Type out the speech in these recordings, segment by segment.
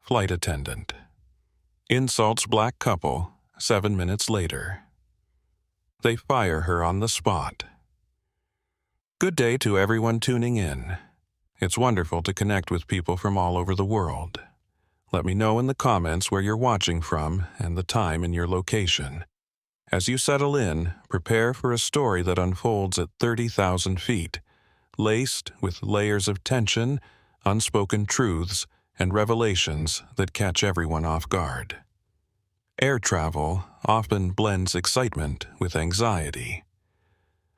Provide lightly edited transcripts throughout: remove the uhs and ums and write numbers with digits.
Flight attendant. Insults black couple 7 minutes later. They fire her on the spot. Good day to everyone tuning in. It's wonderful to connect with people from all over the world. Let me know in the comments where you're watching from and the time and your location. As you settle in, prepare for a story that unfolds at 30,000 feet, laced with layers of tension, unspoken truths, and revelations that catch everyone off guard. Air travel often blends excitement with anxiety.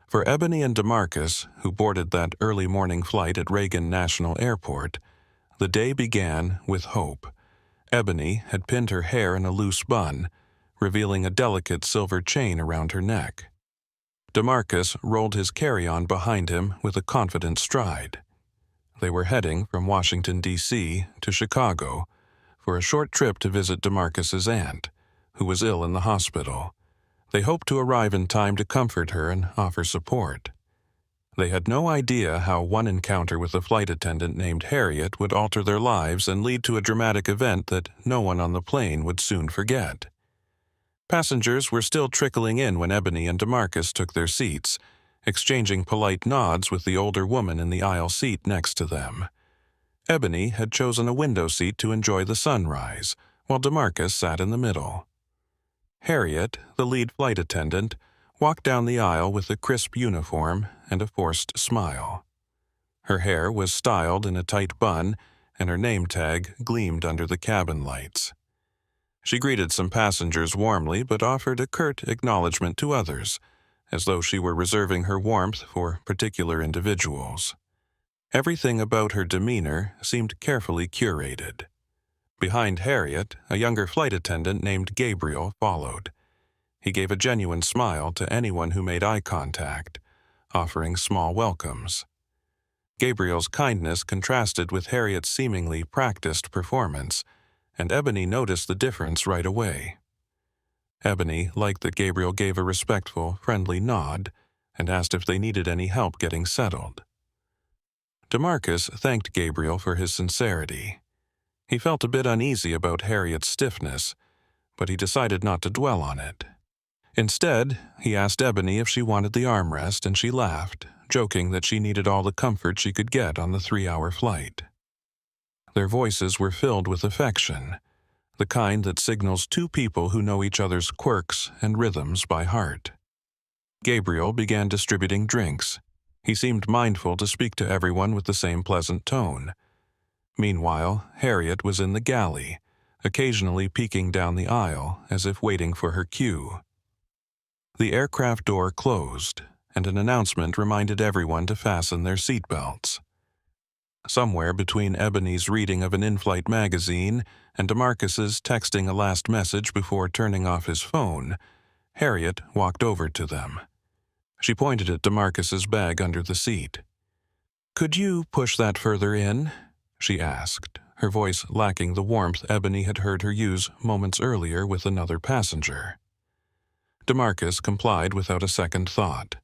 For Ebony and DeMarcus, who boarded that early morning flight at Reagan National Airport, the day began with hope. Ebony had pinned her hair in a loose bun, revealing a delicate silver chain around her neck. DeMarcus rolled his carry-on behind him with a confident stride. They were heading from Washington, D.C. to Chicago for a short trip to visit DeMarcus's aunt, who was ill in the hospital. They hoped to arrive in time to comfort her and offer support. They had no idea how one encounter with a flight attendant named Harriet would alter their lives and lead to a dramatic event that no one on the plane would soon forget. Passengers were still trickling in when Ebony and DeMarcus took their seats, exchanging polite nods with the older woman in the aisle seat next to them. Ebony had chosen a window seat to enjoy the sunrise, while DeMarcus sat in the middle. Harriet, the lead flight attendant, walked down the aisle with a crisp uniform and a forced smile. Her hair was styled in a tight bun, and her name tag gleamed under the cabin lights. She greeted some passengers warmly but offered a curt acknowledgement to others, as though she were reserving her warmth for particular individuals. Everything about her demeanor seemed carefully curated. Behind Harriet, a younger flight attendant named Gabriel followed. He gave a genuine smile to anyone who made eye contact, offering small welcomes. Gabriel's kindness contrasted with Harriet's seemingly practiced performance, and Ebony noticed the difference right away. Ebony liked that Gabriel gave a respectful, friendly nod and asked if they needed any help getting settled. DeMarcus thanked Gabriel for his sincerity. He felt a bit uneasy about Harriet's stiffness, but he decided not to dwell on it. Instead, he asked Ebony if she wanted the armrest, and she laughed, joking that she needed all the comfort she could get on the 3-hour flight. Their voices were filled with affection, the kind that signals two people who know each other's quirks and rhythms by heart. Gabriel began distributing drinks. He seemed mindful to speak to everyone with the same pleasant tone. Meanwhile, Harriet was in the galley, occasionally peeking down the aisle as if waiting for her cue. The aircraft door closed, and an announcement reminded everyone to fasten their seatbelts. Somewhere between Ebony's reading of an in-flight magazine and DeMarcus's texting a last message before turning off his phone, Harriet walked over to them. She pointed at DeMarcus's bag under the seat. "Could you push that further in?" she asked, her voice lacking the warmth Ebony had heard her use moments earlier with another passenger. DeMarcus complied without a second thought.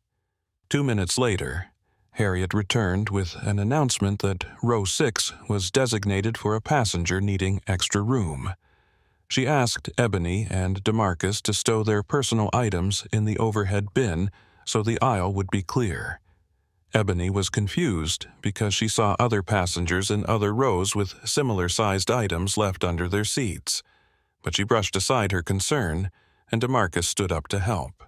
2 minutes later, Harriet returned with an announcement that row 6 was designated for a passenger needing extra room. She asked Ebony and DeMarcus to stow their personal items in the overhead bin so the aisle would be clear. Ebony was confused because she saw other passengers in other rows with similar-sized items left under their seats, but she brushed aside her concern, and DeMarcus stood up to help.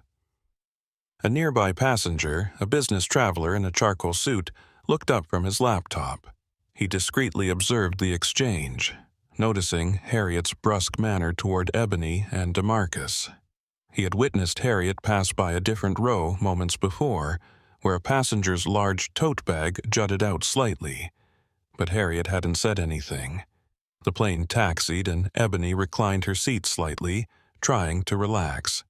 A nearby passenger, a business traveler in a charcoal suit, looked up from his laptop. He discreetly observed the exchange, noticing Harriet's brusque manner toward Ebony and DeMarcus. He had witnessed Harriet pass by a different row moments before, where a passenger's large tote bag jutted out slightly, but Harriet hadn't said anything. The plane taxied and Ebony reclined her seat slightly, trying to relax.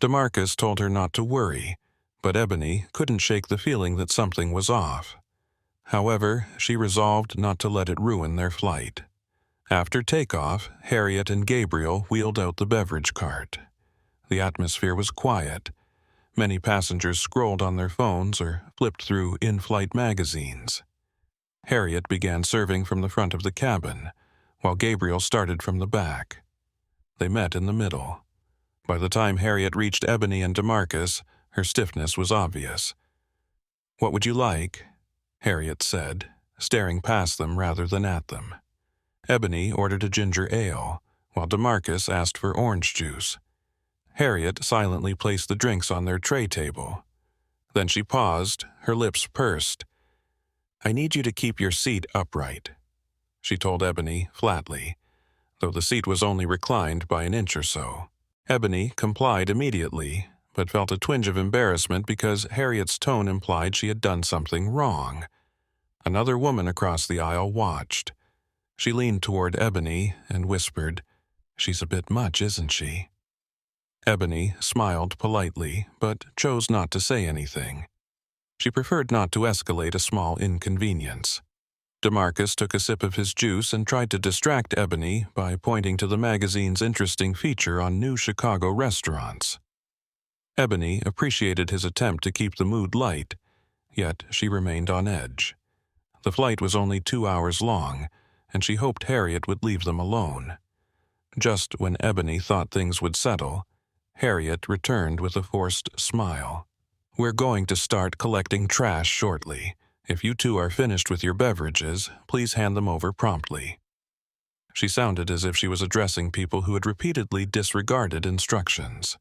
DeMarcus told her not to worry, but Ebony couldn't shake the feeling that something was off. However, she resolved not to let it ruin their flight. After takeoff, Harriet and Gabriel wheeled out the beverage cart. The atmosphere was quiet. Many passengers scrolled on their phones or flipped through in-flight magazines. Harriet began serving from the front of the cabin, while Gabriel started from the back. They met in the middle. By the time Harriet reached Ebony and DeMarcus, her stiffness was obvious. "What would you like?" Harriet said, staring past them rather than at them. Ebony ordered a ginger ale, while DeMarcus asked for orange juice. Harriet silently placed the drinks on their tray table. Then she paused, her lips pursed. "I need you to keep your seat upright," she told Ebony flatly, though the seat was only reclined by an inch or so. Ebony complied immediately, but felt a twinge of embarrassment because Harriet's tone implied she had done something wrong. Another woman across the aisle watched. She leaned toward Ebony and whispered, "She's a bit much, isn't she?" Ebony smiled politely, but chose not to say anything. She preferred not to escalate a small inconvenience. DeMarcus took a sip of his juice and tried to distract Ebony by pointing to the magazine's interesting feature on new Chicago restaurants. Ebony appreciated his attempt to keep the mood light, yet she remained on edge. The flight was only 2 hours long, and she hoped Harriet would leave them alone. Just when Ebony thought things would settle, Harriet returned with a forced smile. "We're going to start collecting trash shortly. If you two are finished with your beverages, please hand them over promptly." She sounded as if she was addressing people who had repeatedly disregarded instructions.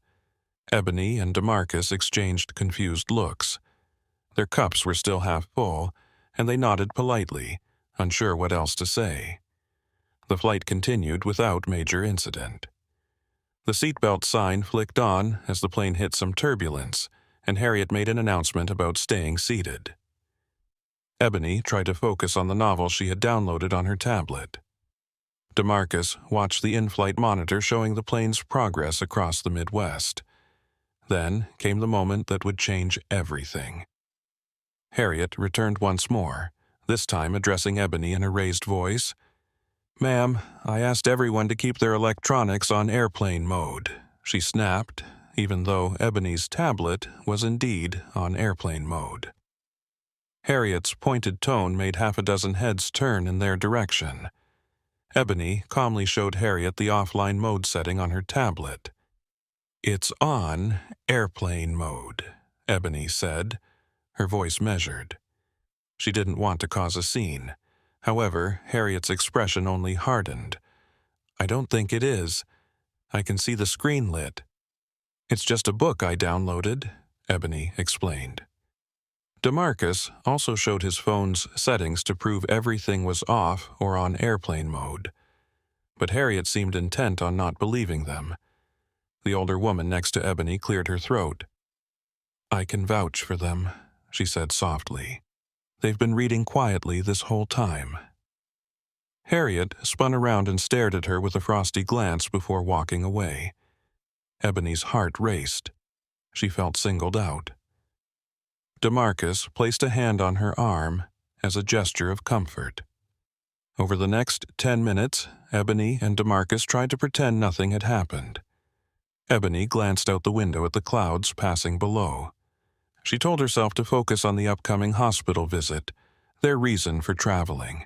Ebony and DeMarcus exchanged confused looks. Their cups were still half full, and they nodded politely, unsure what else to say. The flight continued without major incident. The seatbelt sign flicked on as the plane hit some turbulence, and Harriet made an announcement about staying seated. Ebony tried to focus on the novel she had downloaded on her tablet. DeMarcus watched the in-flight monitor showing the plane's progress across the Midwest. Then came the moment that would change everything. Harriet returned once more, this time addressing Ebony in a raised voice. "Ma'am, I asked everyone to keep their electronics on airplane mode," she snapped, even though Ebony's tablet was indeed on airplane mode. Harriet's pointed tone made half a dozen heads turn in their direction. Ebony calmly showed Harriet the offline mode setting on her tablet. "It's on airplane mode," Ebony said, her voice measured. She didn't want to cause a scene. However, Harriet's expression only hardened. "I don't think it is. I can see the screen lit." "It's just a book I downloaded," Ebony explained. DeMarcus also showed his phone's settings to prove everything was off or on airplane mode. But Harriet seemed intent on not believing them. The older woman next to Ebony cleared her throat. "I can vouch for them," she said softly. "They've been reading quietly this whole time." Harriet spun around and stared at her with a frosty glance before walking away. Ebony's heart raced. She felt singled out. DeMarcus placed a hand on her arm as a gesture of comfort. Over the next 10 minutes, Ebony and DeMarcus tried to pretend nothing had happened. Ebony glanced out the window at the clouds passing below. She told herself to focus on the upcoming hospital visit, their reason for traveling.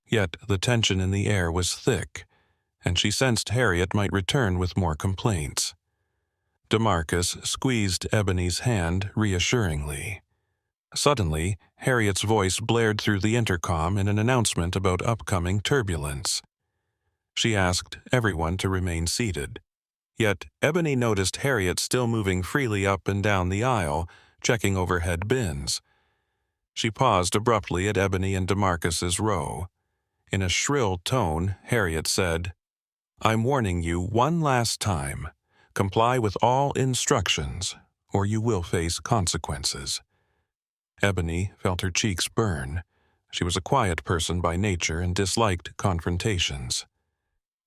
Yet the tension in the air was thick, and she sensed Harriet might return with more complaints. DeMarcus squeezed Ebony's hand reassuringly. Suddenly, Harriet's voice blared through the intercom in an announcement about upcoming turbulence. She asked everyone to remain seated. Yet Ebony noticed Harriet still moving freely up and down the aisle, checking overhead bins. She paused abruptly at Ebony and DeMarcus's row. In a shrill tone, Harriet said, "I'm warning you one last time. Comply with all instructions, or you will face consequences." Ebony felt her cheeks burn. She was a quiet person by nature and disliked confrontations.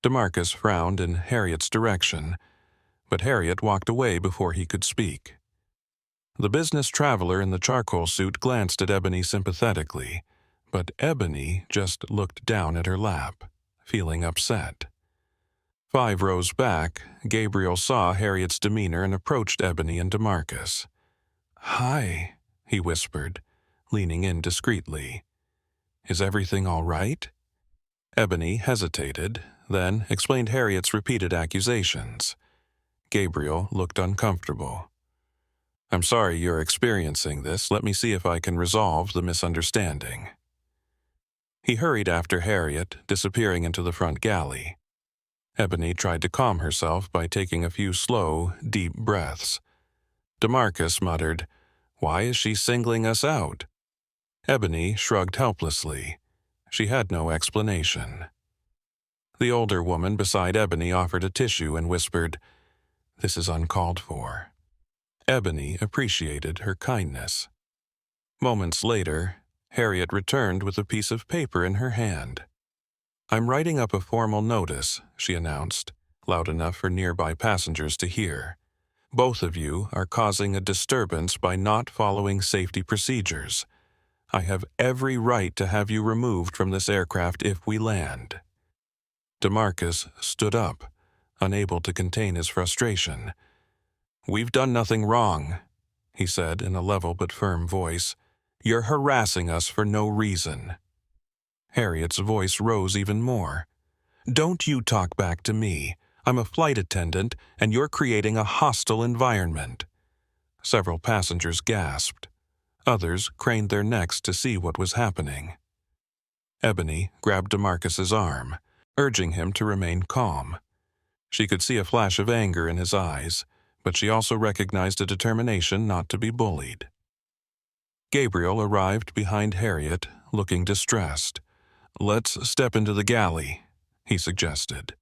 DeMarcus frowned in Harriet's direction, but Harriet walked away before he could speak. The business traveler in the charcoal suit glanced at Ebony sympathetically, but Ebony just looked down at her lap, feeling upset. 5 rows back, Gabriel saw Harriet's demeanor and approached Ebony and DeMarcus. "Hi," he whispered, leaning in discreetly. "Is everything all right?" Ebony hesitated, then explained Harriet's repeated accusations. Gabriel looked uncomfortable. "I'm sorry you're experiencing this. Let me see if I can resolve the misunderstanding." He hurried after Harriet, disappearing into the front galley. Ebony tried to calm herself by taking a few slow, deep breaths. DeMarcus muttered, "Why is she singling us out?" Ebony shrugged helplessly. She had no explanation. The older woman beside Ebony offered a tissue and whispered, "This is uncalled for." Ebony appreciated her kindness. Moments later, Harriet returned with a piece of paper in her hand. "I'm writing up a formal notice," she announced, loud enough for nearby passengers to hear. "Both of you are causing a disturbance by not following safety procedures. I have every right to have you removed from this aircraft if we land." DeMarcus stood up, unable to contain his frustration. "We've done nothing wrong," he said in a level but firm voice. "You're harassing us for no reason." Harriet's voice rose even more. "Don't you talk back to me. I'm a flight attendant, and you're creating a hostile environment." Several passengers gasped. Others craned their necks to see what was happening. Ebony grabbed DeMarcus's arm, urging him to remain calm. She could see a flash of anger in his eyes, but she also recognized a determination not to be bullied. Gabriel arrived behind Harriet, looking distressed. "Let's step into the galley," he suggested.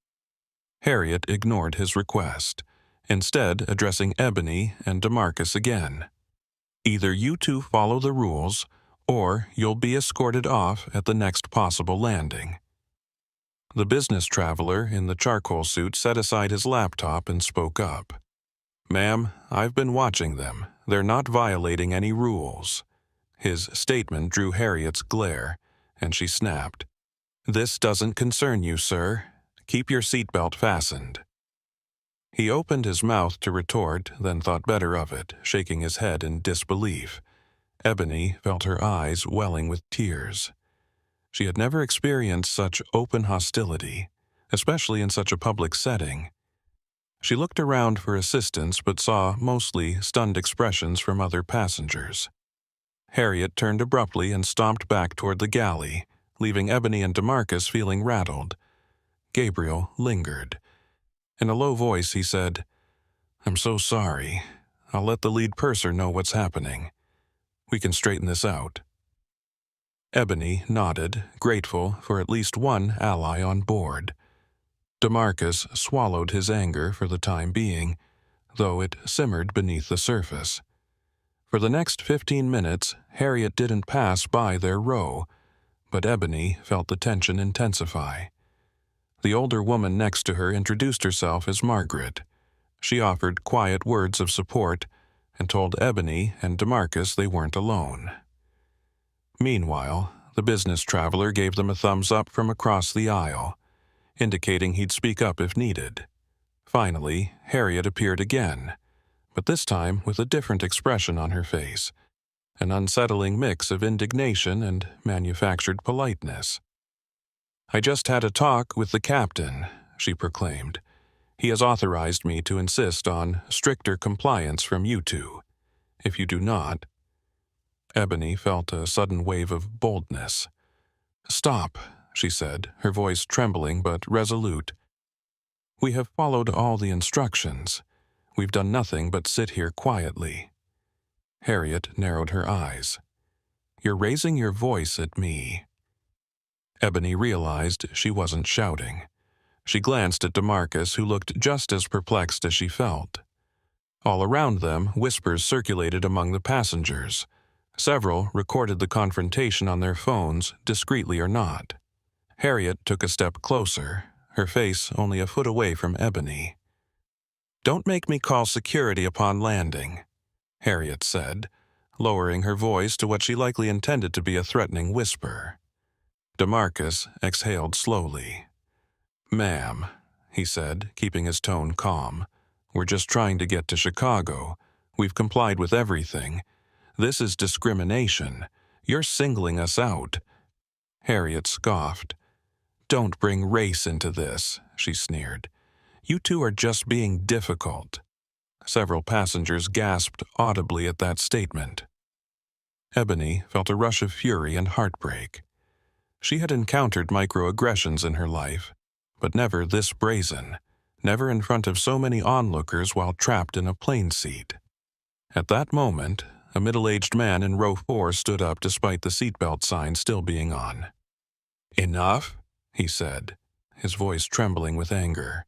Harriet ignored his request, instead addressing Ebony and DeMarcus again. "Either you two follow the rules, or you'll be escorted off at the next possible landing." The business traveler in the charcoal suit set aside his laptop and spoke up. "Ma'am, I've been watching them. They're not violating any rules." His statement drew Harriet's glare, and she snapped. "This doesn't concern you, sir. Keep your seatbelt fastened." He opened his mouth to retort, then thought better of it, shaking his head in disbelief. Ebony felt her eyes welling with tears. She had never experienced such open hostility, especially in such a public setting. She looked around for assistance but saw mostly stunned expressions from other passengers. Harriet turned abruptly and stomped back toward the galley, leaving Ebony and DeMarcus feeling rattled. Gabriel lingered. In a low voice he said, "I'm so sorry. I'll let the lead purser know what's happening. We can straighten this out." Ebony nodded, grateful for at least one ally on board. DeMarcus swallowed his anger for the time being, though it simmered beneath the surface. For the next 15 minutes, Harriet didn't pass by their row, but Ebony felt the tension intensify. The older woman next to her introduced herself as Margaret. She offered quiet words of support and told Ebony and DeMarcus they weren't alone. Meanwhile, the business traveler gave them a thumbs up from across the aisle, indicating he'd speak up if needed. Finally, Harriet appeared again, but this time with a different expression on her face, an unsettling mix of indignation and manufactured politeness. "I just had a talk with the captain," she proclaimed. "He has authorized me to insist on stricter compliance from you two. If you do not—" Ebony felt a sudden wave of boldness. "Stop," she said, her voice trembling but resolute. "We have followed all the instructions. We've done nothing but sit here quietly." Harriet narrowed her eyes. "You're raising your voice at me." Ebony realized she wasn't shouting. She glanced at DeMarcus, who looked just as perplexed as she felt. All around them, whispers circulated among the passengers. Several recorded the confrontation on their phones, discreetly or not. Harriet took a step closer, her face only a foot away from Ebony. "Don't make me call security upon landing," Harriet said, lowering her voice to what she likely intended to be a threatening whisper. DeMarcus exhaled slowly. "Ma'am," he said, keeping his tone calm, "we're just trying to get to Chicago. We've complied with everything. This is discrimination. You're singling us out." Harriet scoffed. "Don't bring race into this," she sneered. "You two are just being difficult." Several passengers gasped audibly at that statement. Ebony felt a rush of fury and heartbreak. She had encountered microaggressions in her life, but never this brazen, never in front of so many onlookers while trapped in a plane seat. At that moment, a middle-aged man in row 4 stood up despite the seatbelt sign still being on. "Enough," he said, his voice trembling with anger.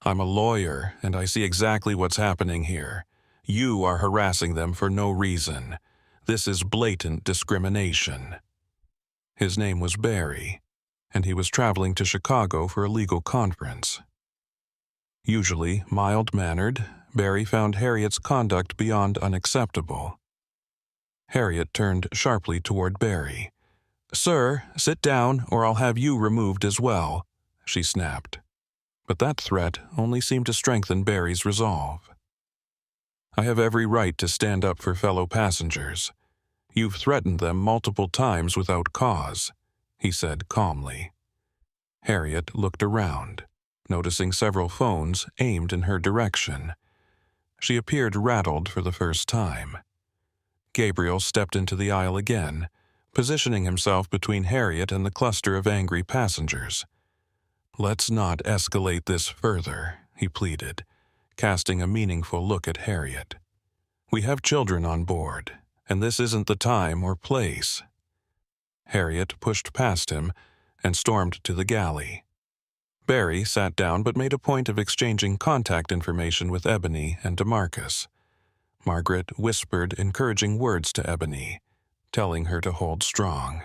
"I'm a lawyer, and I see exactly what's happening here. You are harassing them for no reason. This is blatant discrimination." His name was Barry, and he was traveling to Chicago for a legal conference. Usually mild-mannered, Barry found Harriet's conduct beyond unacceptable. Harriet turned sharply toward Barry. "Sir, sit down or I'll have you removed as well," she snapped. But that threat only seemed to strengthen Barry's resolve. "I have every right to stand up for fellow passengers. You've threatened them multiple times without cause," he said calmly. Harriet looked around, noticing several phones aimed in her direction. She appeared rattled for the first time. Gabriel stepped into the aisle again, positioning himself between Harriet and the cluster of angry passengers. "Let's not escalate this further," he pleaded, casting a meaningful look at Harriet. "We have children on board, and this isn't the time or place." Harriet pushed past him and stormed to the galley. Barry sat down but made a point of exchanging contact information with Ebony and DeMarcus. Margaret whispered encouraging words to Ebony, telling her to hold strong.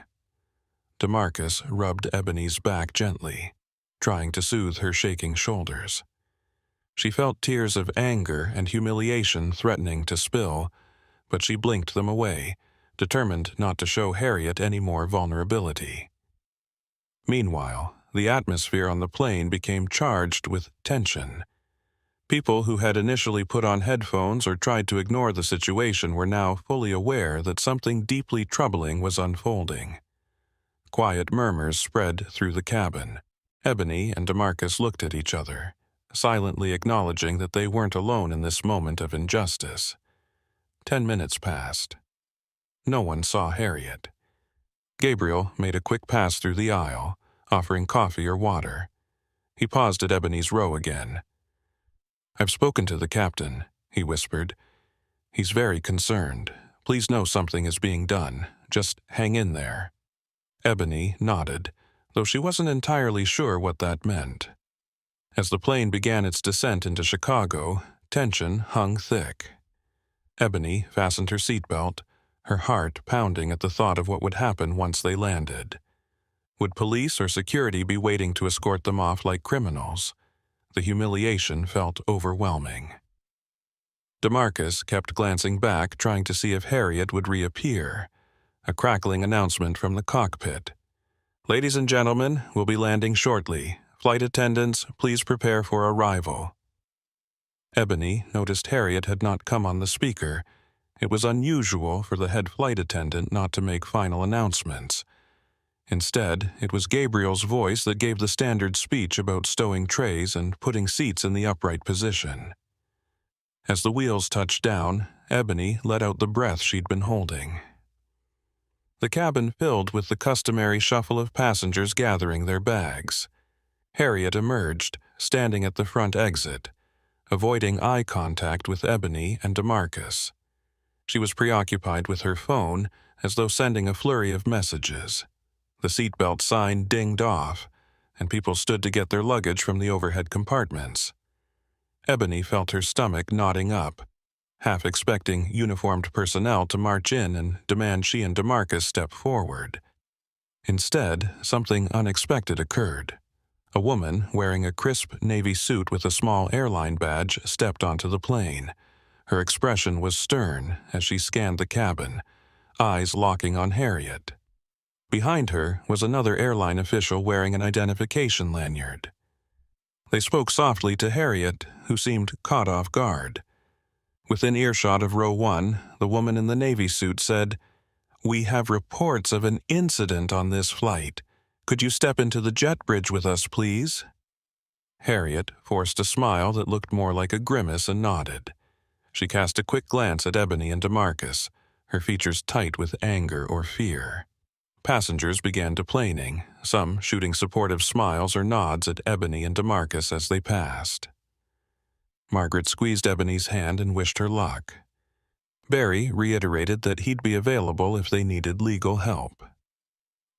DeMarcus rubbed Ebony's back gently, trying to soothe her shaking shoulders. She felt tears of anger and humiliation threatening to spill, but she blinked them away, determined not to show Harriet any more vulnerability. Meanwhile, the atmosphere on the plane became charged with tension. People who had initially put on headphones or tried to ignore the situation were now fully aware that something deeply troubling was unfolding. Quiet murmurs spread through the cabin. Ebony and DeMarcus looked at each other, silently acknowledging that they weren't alone in this moment of injustice. 10 minutes passed. No one saw Harriet. Gabriel made a quick pass through the aisle, offering coffee or water. He paused at Ebony's row again. "I've spoken to the captain," he whispered. "He's very concerned. Please know something is being done. Just hang in there." Ebony nodded, though she wasn't entirely sure what that meant. As the plane began its descent into Chicago, tension hung thick. Ebony fastened her seatbelt, her heart pounding at the thought of what would happen once they landed. Would police or security be waiting to escort them off like criminals? The humiliation felt overwhelming. DeMarcus kept glancing back, trying to see if Harriet would reappear. A crackling announcement from the cockpit. "Ladies and gentlemen, we'll be landing shortly. Flight attendants, please prepare for arrival." Ebony noticed Harriet had not come on the speaker. It was unusual for the head flight attendant not to make final announcements. Instead, it was Gabriel's voice that gave the standard speech about stowing trays and putting seats in the upright position. As the wheels touched down, Ebony let out the breath she'd been holding. The cabin filled with the customary shuffle of passengers gathering their bags. Harriet emerged, standing at the front exit, avoiding eye contact with Ebony and DeMarcus. She was preoccupied with her phone, as though sending a flurry of messages. The seatbelt sign dinged off, and people stood to get their luggage from the overhead compartments. Ebony felt her stomach knotting up, half expecting uniformed personnel to march in and demand she and DeMarcus step forward. Instead, something unexpected occurred. A woman wearing a crisp navy suit with a small airline badge stepped onto the plane. Her expression was stern as she scanned the cabin, eyes locking on Harriet. Behind her was another airline official wearing an identification lanyard. They spoke softly to Harriet, who seemed caught off guard. Within earshot of row 1, the woman in the navy suit said, "We have reports of an incident on this flight. Could you step into the jet bridge with us, please? Harriet forced a smile that looked more like a grimace and nodded. She cast a quick glance at Ebony and DeMarcus, her features tight with anger or fear. Passengers began deplaning, some shooting supportive smiles or nods at Ebony and DeMarcus as they passed. Margaret squeezed Ebony's hand and wished her luck. Barry reiterated that he'd be available if they needed legal help.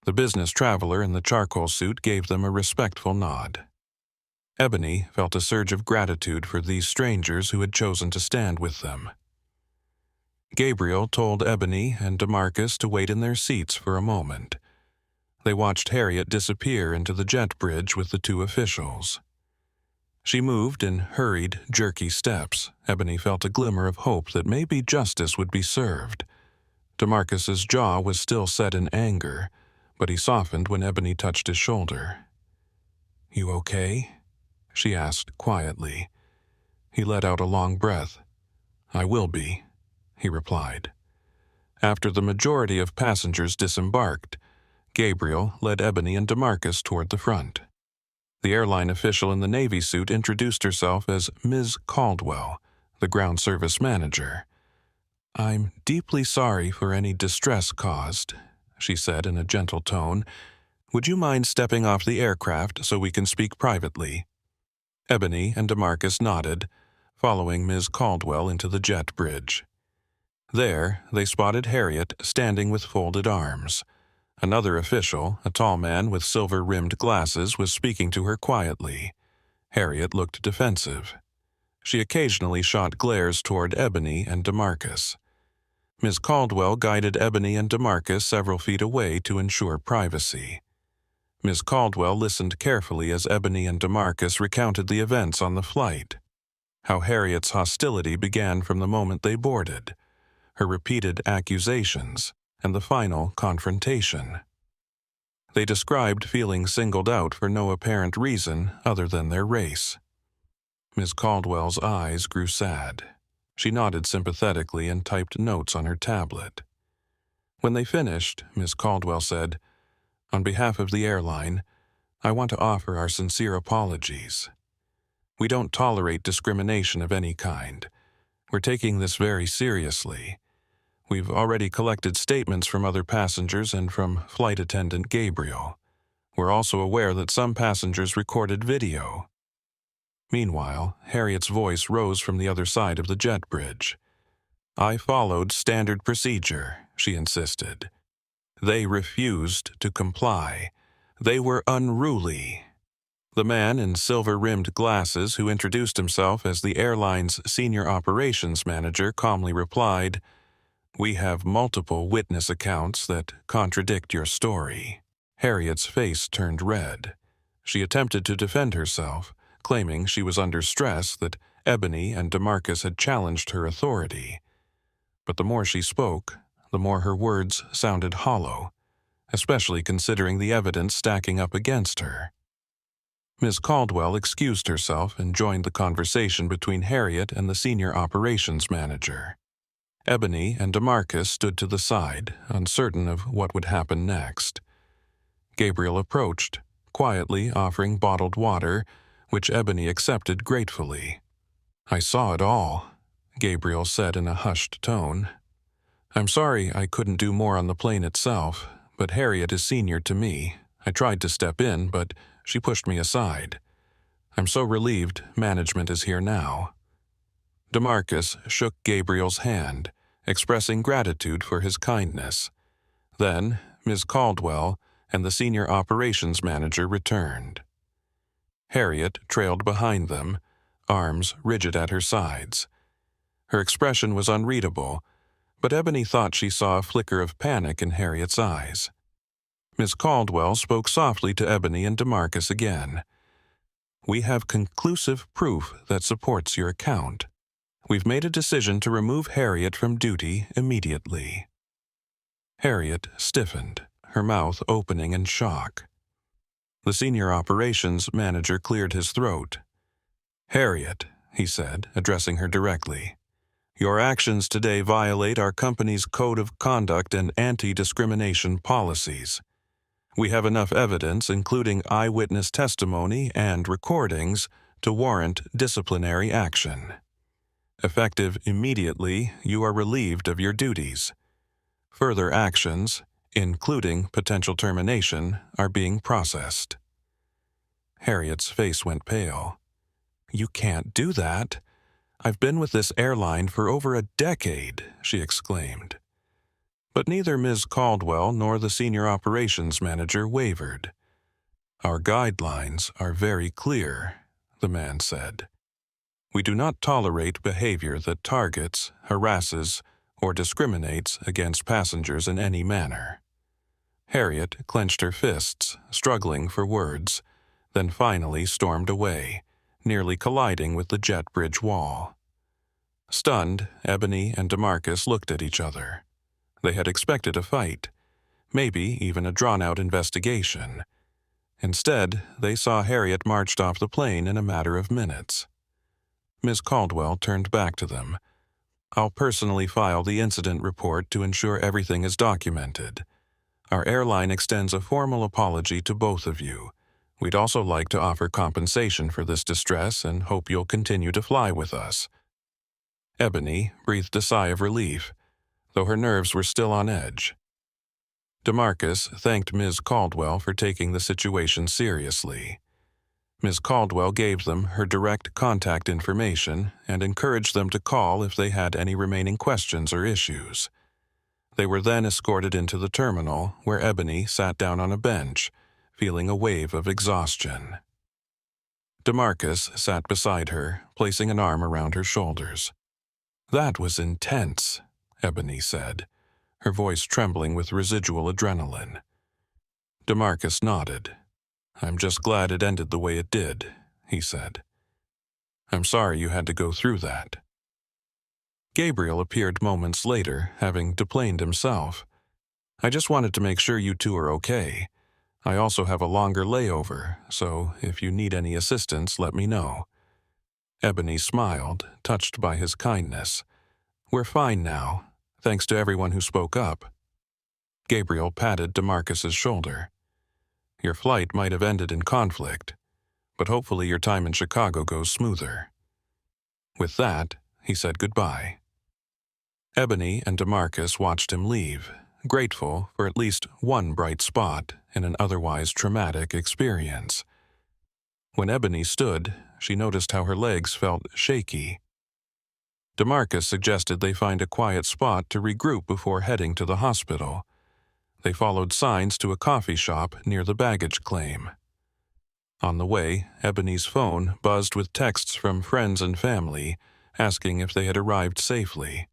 The business traveler in the charcoal suit gave them a respectful nod. Ebony felt a surge of gratitude for these strangers who had chosen to stand with them. Gabriel told Ebony and DeMarcus to wait in their seats for a moment. They watched Harriet disappear into the jet bridge with the two officials. She moved in hurried, jerky steps. Ebony felt a glimmer of hope that maybe justice would be served. DeMarcus's jaw was still set in anger, but he softened when Ebony touched his shoulder. "You okay?" she asked quietly. He let out a long breath. "I will be," he replied. After the majority of passengers disembarked, Gabriel led Ebony and DeMarcus toward the front. The airline official in the Navy suit introduced herself as Ms. Caldwell, the ground service manager. "I'm deeply sorry for any distress caused," she said in a gentle tone. "Would you mind stepping off the aircraft so we can speak privately?" Ebony and DeMarcus nodded, following Ms. Caldwell into the jet bridge. There, they spotted Harriet standing with folded arms. Another official, a tall man with silver-rimmed glasses, was speaking to her quietly. Harriet looked defensive. She occasionally shot glares toward Ebony and DeMarcus. Ms. Caldwell guided Ebony and DeMarcus several feet away to ensure privacy. Ms. Caldwell listened carefully as Ebony and DeMarcus recounted the events on the flight. How Harriet's hostility began from the moment they boarded, her repeated accusations, and the final confrontation. They described feeling singled out for no apparent reason other than their race. Ms. Caldwell's eyes grew sad. She nodded sympathetically and typed notes on her tablet. When they finished, Ms. Caldwell said, "On behalf of the airline, I want to offer our sincere apologies. We don't tolerate discrimination of any kind. We're taking this very seriously. We've already collected statements from other passengers and from flight attendant Gabriel. We're also aware that some passengers recorded video." Meanwhile, Harriet's voice rose from the other side of the jet bridge. "I followed standard procedure," she insisted. "They refused to comply. They were unruly." The man in silver-rimmed glasses who introduced himself as the airline's senior operations manager calmly replied, "We have multiple witness accounts that contradict your story." Harriet's face turned red. She attempted to defend herself, claiming she was under stress that Ebony and DeMarcus had challenged her authority. But the more she spoke, the more her words sounded hollow, especially considering the evidence stacking up against her. Ms. Caldwell excused herself and joined the conversation between Harriet and the senior operations manager. Ebony and DeMarcus stood to the side, uncertain of what would happen next. Gabriel approached, quietly offering bottled water, which Ebony accepted gratefully. "I saw it all," Gabriel said in a hushed tone. "I'm sorry I couldn't do more on the plane itself, but Harriet is senior to me. I tried to step in, but she pushed me aside. I'm so relieved management is here now." DeMarcus shook Gabriel's hand, expressing gratitude for his kindness. Then, Ms. Caldwell and the senior operations manager returned. Harriet trailed behind them, arms rigid at her sides. Her expression was unreadable, but Ebony thought she saw a flicker of panic in Harriet's eyes. Ms. Caldwell spoke softly to Ebony and DeMarcus again. "We have conclusive proof that supports your account. We've made a decision to remove Harriet from duty immediately." Harriet stiffened, her mouth opening in shock. The senior operations manager cleared his throat. "Harriet," he said, addressing her directly, "your actions today violate our company's code of conduct and anti-discrimination policies. We have enough evidence, including eyewitness testimony and recordings, to warrant disciplinary action. Effective immediately, you are relieved of your duties. Further actions, including potential termination, are being processed." Harriet's face went pale. "You can't do that. I've been with this airline for over a decade," she exclaimed. But neither Ms. Caldwell nor the senior operations manager wavered. "Our guidelines are very clear," the man said. "We do not tolerate behavior that targets, harasses, or discriminates against passengers in any manner." Harriet clenched her fists, struggling for words, then finally stormed away, nearly colliding with the jet bridge wall. Stunned, Ebony and DeMarcus looked at each other. They had expected a fight, maybe even a drawn-out investigation. Instead, they saw Harriet marched off the plane in a matter of minutes. Ms. Caldwell turned back to them. "I'll personally file the incident report to ensure everything is documented. Our airline extends a formal apology to both of you. We'd also like to offer compensation for this distress and hope you'll continue to fly with us." Ebony breathed a sigh of relief, though her nerves were still on edge. DeMarcus thanked Ms. Caldwell for taking the situation seriously. Ms. Caldwell gave them her direct contact information and encouraged them to call if they had any remaining questions or issues. They were then escorted into the terminal, where Ebony sat down on a bench, feeling a wave of exhaustion. DeMarcus sat beside her, placing an arm around her shoulders. "That was intense," Ebony said, her voice trembling with residual adrenaline. DeMarcus nodded. "I'm just glad it ended the way it did," he said. "I'm sorry you had to go through that." Gabriel appeared moments later, having deplaned himself. "I just wanted to make sure you two are okay. I also have a longer layover, so if you need any assistance, let me know." Ebony smiled, touched by his kindness. "We're fine now, thanks to everyone who spoke up." Gabriel patted DeMarcus's shoulder. "Your flight might have ended in conflict, but hopefully your time in Chicago goes smoother." With that, he said goodbye. Ebony and DeMarcus watched him leave, grateful for at least one bright spot in an otherwise traumatic experience. When Ebony stood, she noticed how her legs felt shaky. DeMarcus suggested they find a quiet spot to regroup before heading to the hospital. They followed signs to a coffee shop near the baggage claim. On the way, Ebony's phone buzzed with texts from friends and family, asking if they had arrived safely.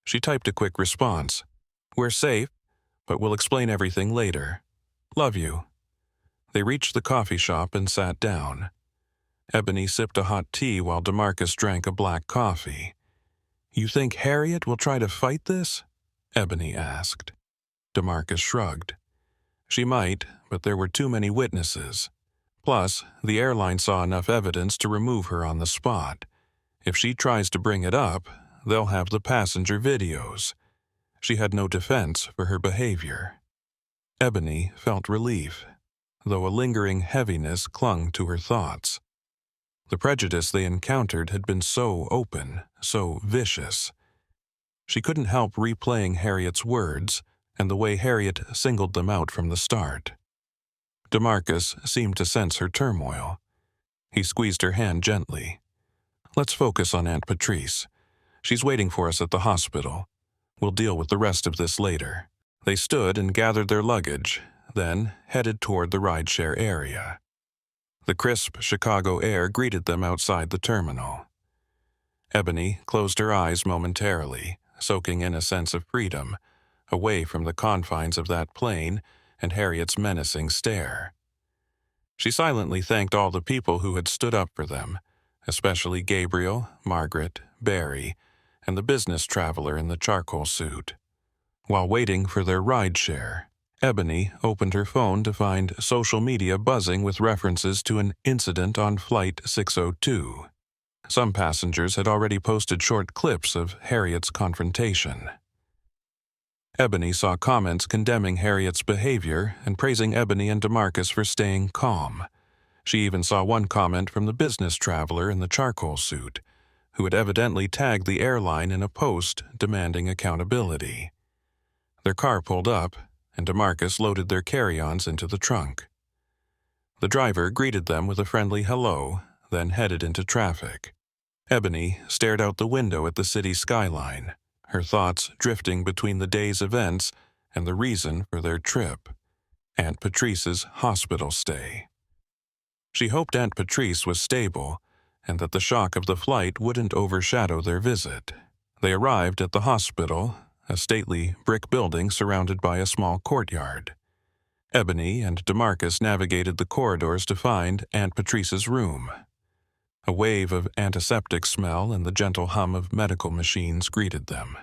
She typed a quick response. "We're safe, but we'll explain everything later. Love you." They reached the coffee shop and sat down. Ebony sipped a hot tea while DeMarcus drank a black coffee. "You think Harriet will try to fight this?" Ebony asked. DeMarcus shrugged. "She might, but there were too many witnesses. Plus, the airline saw enough evidence to remove her on the spot. If she tries to bring it up, they'll have the passenger videos. She had no defense for her behavior." Ebony felt relief, though a lingering heaviness clung to her thoughts. The prejudice they encountered had been so open, so vicious. She couldn't help replaying Harriet's words and the way Harriet singled them out from the start. DeMarcus seemed to sense her turmoil. He squeezed her hand gently. "Let's focus on Aunt Patrice. She's waiting for us at the hospital. We'll deal with the rest of this later." They stood and gathered their luggage, then headed toward the rideshare area. The crisp Chicago air greeted them outside the terminal. Ebony closed her eyes momentarily, soaking in a sense of freedom, away from the confines of that plane and Harriet's menacing stare. She silently thanked all the people who had stood up for them, especially Gabriel, Margaret, Barry, and the business traveler in the charcoal suit. While waiting for their rideshare, Ebony opened her phone to find social media buzzing with references to an incident on Flight 602. Some passengers had already posted short clips of Harriet's confrontation. Ebony saw comments condemning Harriet's behavior and praising Ebony and DeMarcus for staying calm. She even saw one comment from the business traveler in the charcoal suit, who had evidently tagged the airline in a post demanding accountability. Their car pulled up, and DeMarcus loaded their carry-ons into the trunk. The driver greeted them with a friendly hello, then headed into traffic. Ebony stared out the window at the city skyline, her thoughts drifting between the day's events and the reason for their trip, Aunt Patrice's hospital stay. She hoped Aunt Patrice was stable and that the shock of the flight wouldn't overshadow their visit. They arrived at the hospital, a stately brick building surrounded by a small courtyard. Ebony and DeMarcus navigated the corridors to find Aunt Patrice's room. A wave of antiseptic smell and the gentle hum of medical machines greeted them.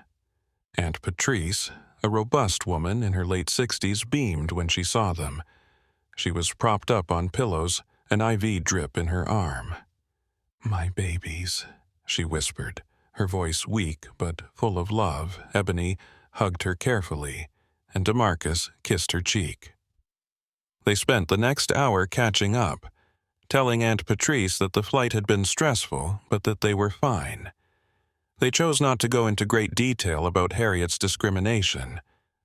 Aunt Patrice, a robust woman in her late 60s, beamed when she saw them. She was propped up on pillows, an IV drip in her arm. "My babies," she whispered, her voice weak but full of love. Ebony hugged her carefully, and DeMarcus kissed her cheek. They spent the next hour catching up, telling Aunt Patrice that the flight had been stressful, but that they were fine. They chose not to go into great detail about Harriet's discrimination,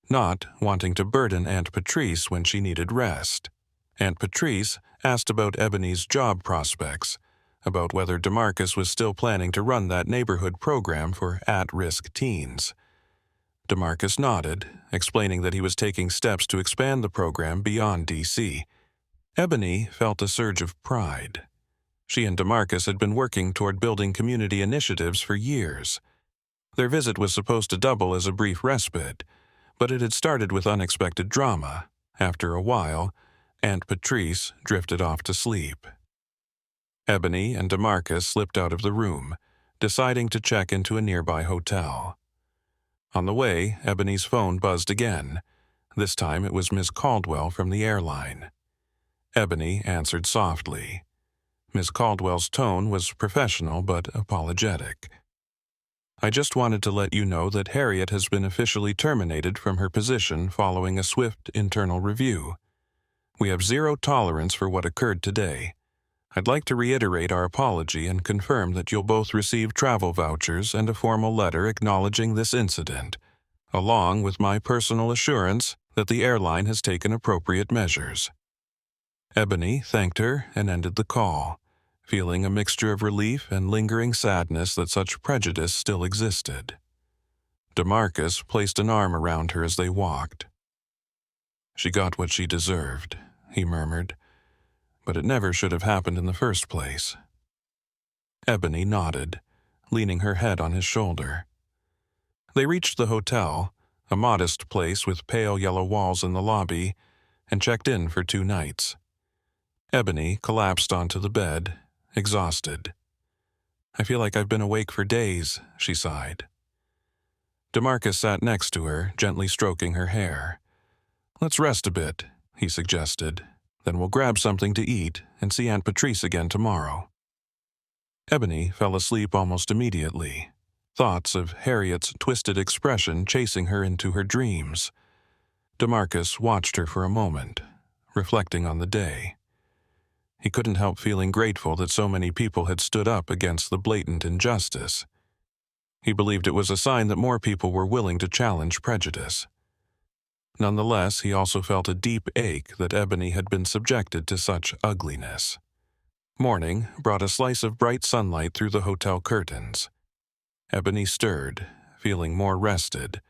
not wanting to burden Aunt Patrice when she needed rest. Aunt Patrice asked about Ebony's job prospects, about whether DeMarcus was still planning to run that neighborhood program for at-risk teens. DeMarcus nodded, explaining that he was taking steps to expand the program beyond D.C. Ebony felt a surge of pride. She and DeMarcus had been working toward building community initiatives for years. Their visit was supposed to double as a brief respite, but it had started with unexpected drama. After a while, Aunt Patrice drifted off to sleep. Ebony and DeMarcus slipped out of the room, deciding to check into a nearby hotel. On the way, Ebony's phone buzzed again. This time it was Ms. Caldwell from the airline. Ebony answered softly. Ms. Caldwell's tone was professional but apologetic. "I just wanted to let you know that Harriet has been officially terminated from her position following a swift internal review. We have zero tolerance for what occurred today. I'd like to reiterate our apology and confirm that you'll both receive travel vouchers and a formal letter acknowledging this incident, along with my personal assurance that the airline has taken appropriate measures." Ebony thanked her and ended the call, feeling a mixture of relief and lingering sadness that such prejudice still existed. DeMarcus placed an arm around her as they walked. "She got what she deserved," he murmured, "but it never should have happened in the first place." Ebony nodded, leaning her head on his shoulder. They reached the hotel, a modest place with pale yellow walls in the lobby, and checked in for 2 nights. Ebony collapsed onto the bed, exhausted. "I feel like I've been awake for days," she sighed. DeMarcus sat next to her, gently stroking her hair. "Let's rest a bit," he suggested. "Then we'll grab something to eat and see Aunt Patrice again tomorrow." Ebony fell asleep almost immediately, thoughts of Harriet's twisted expression chasing her into her dreams. DeMarcus watched her for a moment, reflecting on the day. He couldn't help feeling grateful that so many people had stood up against the blatant injustice. He believed it was a sign that more people were willing to challenge prejudice. Nonetheless, he also felt a deep ache that Ebony had been subjected to such ugliness. Morning brought a slice of bright sunlight through the hotel curtains. Ebony stirred, feeling more rested,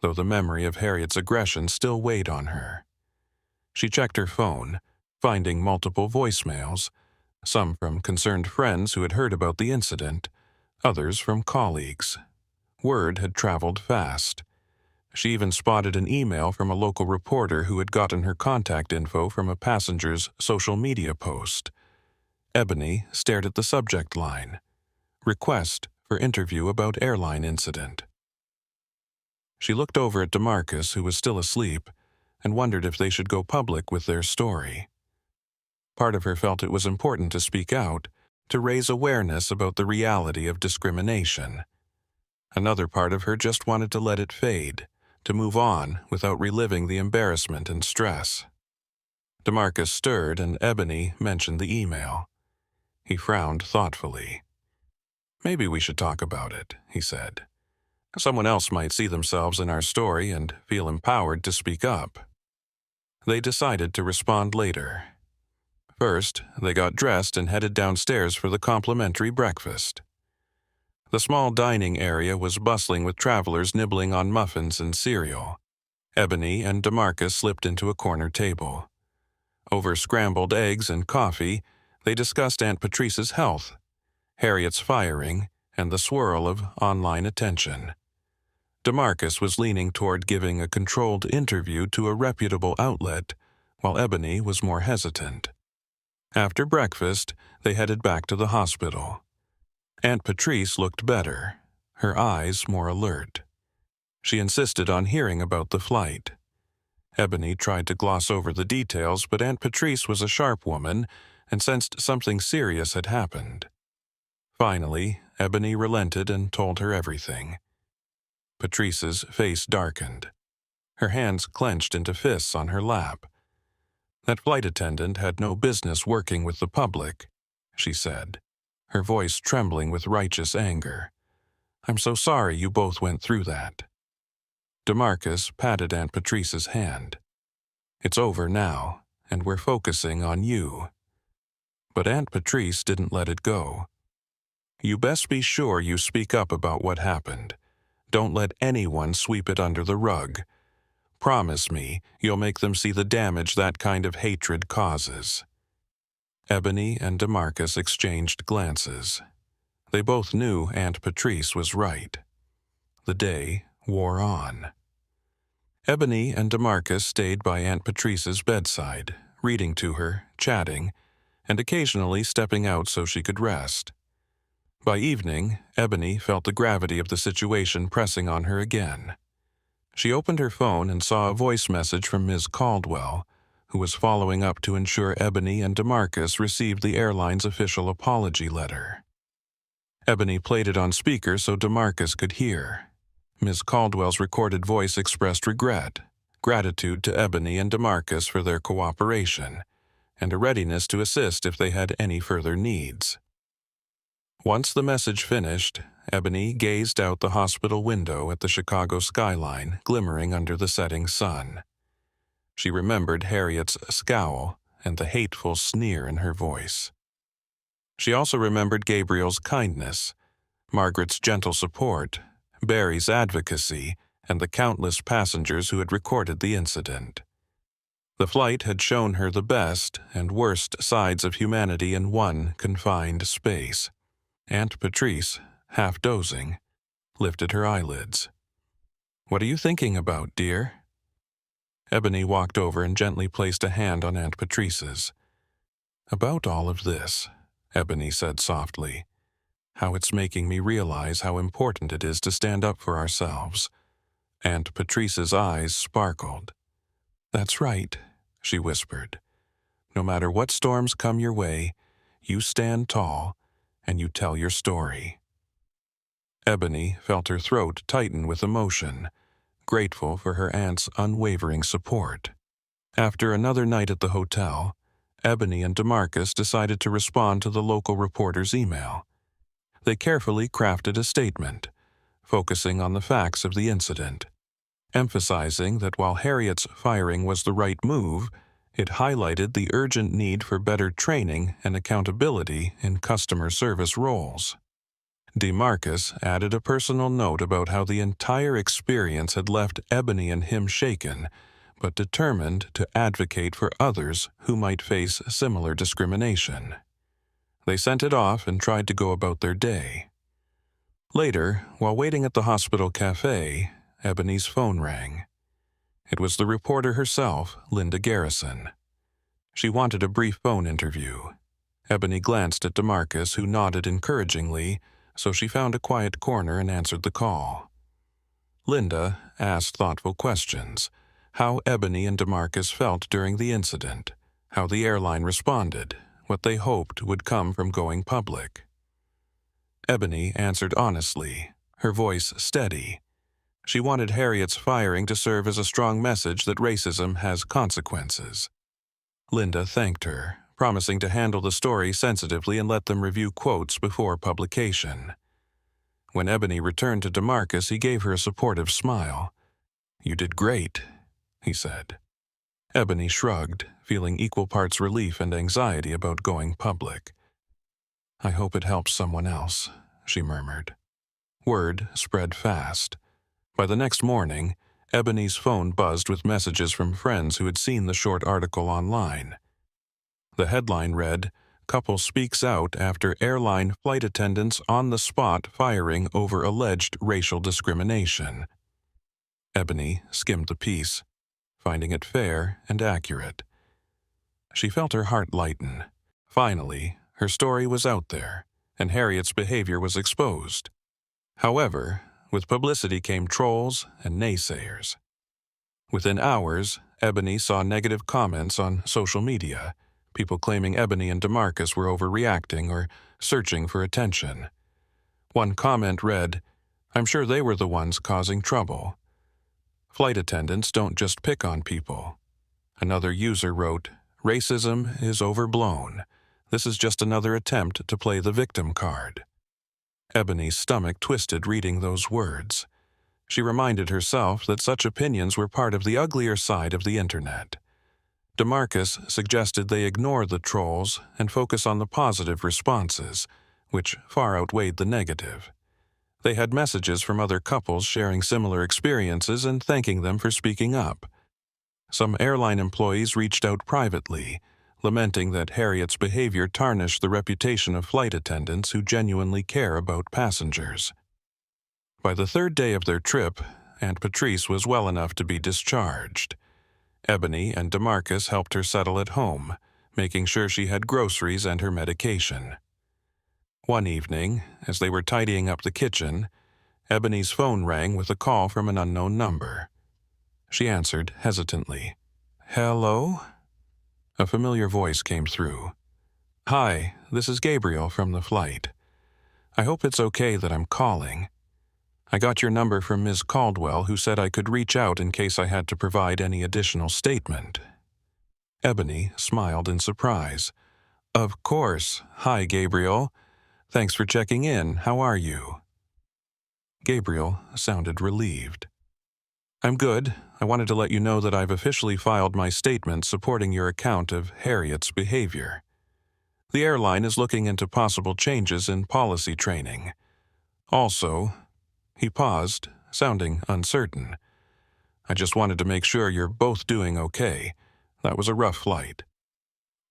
though the memory of Harriet's aggression still weighed on her. She checked her phone, finding multiple voicemails, some from concerned friends who had heard about the incident, others from colleagues. Word had traveled fast. She even spotted an email from a local reporter who had gotten her contact info from a passenger's social media post. Ebony stared at the subject line. Request for interview about airline incident. She looked over at DeMarcus, who was still asleep, and wondered if they should go public with their story. Part of her felt it was important to speak out, to raise awareness about the reality of discrimination. Another part of her just wanted to let it fade, to move on without reliving the embarrassment and stress. DeMarcus stirred and Ebony mentioned the email. He frowned thoughtfully. "Maybe we should talk about it," he said. "Someone else might see themselves in our story and feel empowered to speak up." They decided to respond later. First, they got dressed and headed downstairs for the complimentary breakfast. The small dining area was bustling with travelers nibbling on muffins and cereal. Ebony and DeMarcus slipped into a corner table. Over scrambled eggs and coffee, they discussed Aunt Patrice's health, Harriet's firing, and the swirl of online attention. DeMarcus was leaning toward giving a controlled interview to a reputable outlet, while Ebony was more hesitant. After breakfast, they headed back to the hospital. Aunt Patrice looked better, her eyes more alert. She insisted on hearing about the flight. Ebony tried to gloss over the details, but Aunt Patrice was a sharp woman and sensed something serious had happened. Finally, Ebony relented and told her everything. Patrice's face darkened. Her hands clenched into fists on her lap. "That flight attendant had no business working with the public," she said, her voice trembling with righteous anger. "I'm so sorry you both went through that." DeMarcus patted Aunt Patrice's hand. "It's over now, and we're focusing on you." But Aunt Patrice didn't let it go. "You best be sure you speak up about what happened. Don't let anyone sweep it under the rug. Promise me you'll make them see the damage that kind of hatred causes." Ebony and DeMarcus exchanged glances. They both knew Aunt Patrice was right. The day wore on. Ebony and DeMarcus stayed by Aunt Patrice's bedside, reading to her, chatting, and occasionally stepping out so she could rest. By evening, Ebony felt the gravity of the situation pressing on her again. She opened her phone and saw a voice message from Ms. Caldwell, who was following up to ensure Ebony and DeMarcus received the airline's official apology letter. Ebony played it on speaker so DeMarcus could hear. Ms. Caldwell's recorded voice expressed regret, gratitude to Ebony and DeMarcus for their cooperation, and a readiness to assist if they had any further needs. Once the message finished, Ebony gazed out the hospital window at the Chicago skyline glimmering under the setting sun. She remembered Harriet's scowl and the hateful sneer in her voice. She also remembered Gabriel's kindness, Margaret's gentle support, Barry's advocacy, and the countless passengers who had recorded the incident. The flight had shown her the best and worst sides of humanity in one confined space. Aunt Patrice, half dozing, lifted her eyelids. "What are you thinking about, dear?" Ebony walked over and gently placed a hand on Aunt Patrice's. "About all of this," Ebony said softly. "How it's making me realize how important it is to stand up for ourselves." Aunt Patrice's eyes sparkled. "That's right," she whispered. "No matter what storms come your way, you stand tall and you tell your story." Ebony felt her throat tighten with emotion, grateful for her aunt's unwavering support. After another night at the hotel, Ebony and DeMarcus decided to respond to the local reporter's email. They carefully crafted a statement, focusing on the facts of the incident, emphasizing that while Harriet's firing was the right move, it highlighted the urgent need for better training and accountability in customer service roles. DeMarcus added a personal note about how the entire experience had left Ebony and him shaken, but determined to advocate for others who might face similar discrimination. They sent it off and tried to go about their day. Later, while waiting at the hospital cafe, Ebony's phone rang. It was the reporter herself, Linda Garrison. She wanted a brief phone interview. Ebony glanced at DeMarcus, who nodded encouragingly, so she found a quiet corner and answered the call. Linda asked thoughtful questions: how Ebony and DeMarcus felt during the incident, how the airline responded, what they hoped would come from going public. Ebony answered honestly, her voice steady. She wanted Harriet's firing to serve as a strong message that racism has consequences. Linda thanked her, promising to handle the story sensitively and let them review quotes before publication. When Ebony returned to DeMarcus, he gave her a supportive smile. "You did great," he said. Ebony shrugged, feeling equal parts relief and anxiety about going public. "I hope it helps someone else," she murmured. Word spread fast. By the next morning, Ebony's phone buzzed with messages from friends who had seen the short article online. The headline read, "Couple speaks out after airline flight attendants on the spot firing over alleged racial discrimination." Ebony skimmed the piece, finding it fair and accurate. She felt her heart lighten. Finally, her story was out there, and Harriet's behavior was exposed. However, with publicity came trolls and naysayers. Within hours, Ebony saw negative comments on social media, people claiming Ebony and DeMarcus were overreacting or searching for attention. One comment read, "I'm sure they were the ones causing trouble. Flight attendants don't just pick on people." Another user wrote, "Racism is overblown. This is just another attempt to play the victim card." Ebony's stomach twisted reading those words. She reminded herself that such opinions were part of the uglier side of the internet. DeMarcus suggested they ignore the trolls and focus on the positive responses, which far outweighed the negative. They had messages from other couples sharing similar experiences and thanking them for speaking up. Some airline employees reached out privately, lamenting that Harriet's behavior tarnished the reputation of flight attendants who genuinely care about passengers. By the third day of their trip, Aunt Patrice was well enough to be discharged. Ebony and DeMarcus helped her settle at home, making sure she had groceries and her medication. One evening, as they were tidying up the kitchen, Ebony's phone rang with a call from an unknown number. She answered hesitantly. "Hello?" A familiar voice came through. "Hi, this is Gabriel from the flight. I hope it's okay that I'm calling. I got your number from Ms. Caldwell, who said I could reach out in case I had to provide any additional statement." Ebony smiled in surprise. "Of course. Hi, Gabriel. Thanks for checking in. How are you?" Gabriel sounded relieved. "I'm good. I wanted to let you know that I've officially filed my statement supporting your account of Harriet's behavior. The airline is looking into possible changes in policy training. Also," he paused, sounding uncertain, "I just wanted to make sure you're both doing okay. That was a rough flight."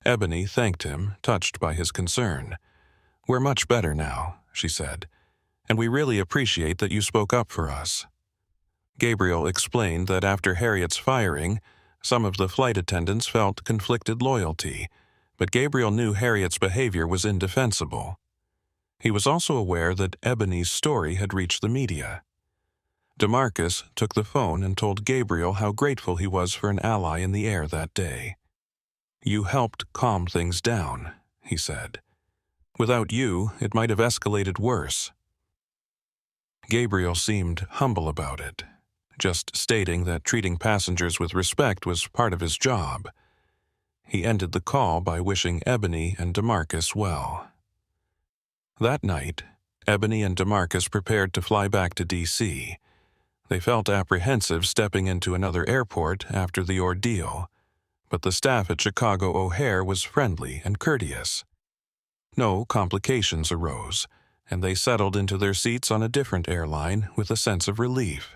Ebony thanked him, touched by his concern. "We're much better now," she said, "and we really appreciate that you spoke up for us." Gabriel explained that after Harriet's firing, some of the flight attendants felt conflicted loyalty, but Gabriel knew Harriet's behavior was indefensible. He was also aware that Ebony's story had reached the media. DeMarcus took the phone and told Gabriel how grateful he was for an ally in the air that day. "You helped calm things down," he said. "Without you, it might have escalated worse." Gabriel seemed humble about it, just stating that treating passengers with respect was part of his job. He ended the call by wishing Ebony and DeMarcus well. That night, Ebony and DeMarcus prepared to fly back to D.C. They felt apprehensive stepping into another airport after the ordeal, but the staff at Chicago O'Hare was friendly and courteous. No complications arose, and they settled into their seats on a different airline with a sense of relief.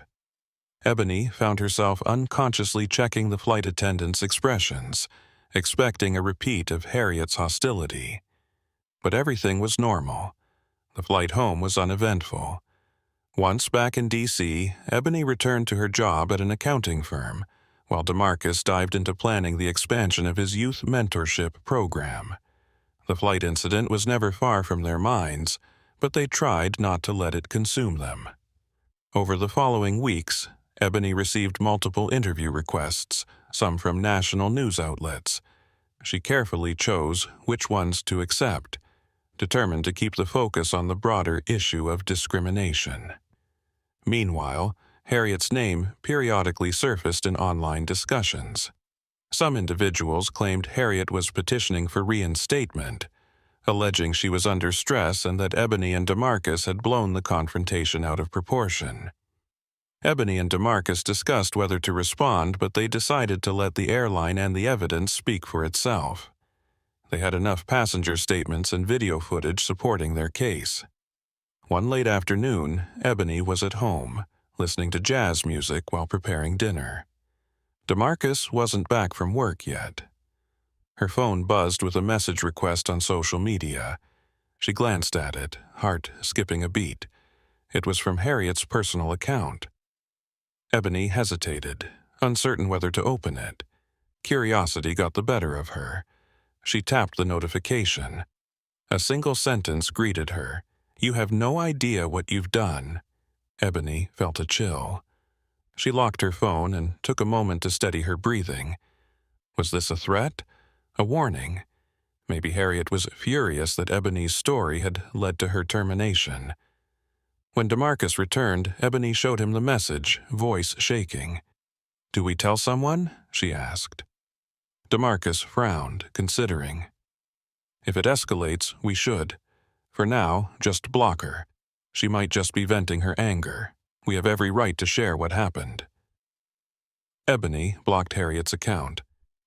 Ebony found herself unconsciously checking the flight attendants' expressions, expecting a repeat of Harriet's hostility. But everything was normal. The flight home was uneventful. Once back in D.C., Ebony returned to her job at an accounting firm, while DeMarcus dived into planning the expansion of his youth mentorship program. The flight incident was never far from their minds, but they tried not to let it consume them. Over the following weeks, Ebony received multiple interview requests, some from national news outlets. She carefully chose which ones to accept, determined to keep the focus on the broader issue of discrimination. Meanwhile, Harriet's name periodically surfaced in online discussions. Some individuals claimed Harriet was petitioning for reinstatement, alleging she was under stress and that Ebony and DeMarcus had blown the confrontation out of proportion. Ebony and DeMarcus discussed whether to respond, but they decided to let the airline and the evidence speak for itself. They had enough passenger statements and video footage supporting their case. One late afternoon, Ebony was at home, listening to jazz music while preparing dinner. DeMarcus wasn't back from work yet. Her phone buzzed with a message request on social media. She glanced at it, heart skipping a beat. It was from Harriet's personal account. Ebony hesitated, uncertain whether to open it. Curiosity got the better of her. She tapped the notification. A single sentence greeted her. "You have no idea what you've done." Ebony felt a chill. She locked her phone and took a moment to steady her breathing. Was this a threat? A warning? Maybe Harriet was furious that Ebony's story had led to her termination. When DeMarcus returned, Ebony showed him the message, voice shaking. "Do we tell someone?" she asked. DeMarcus frowned, considering. "If it escalates, we should. For now, just block her. She might just be venting her anger. We have every right to share what happened." Ebony blocked Harriet's account,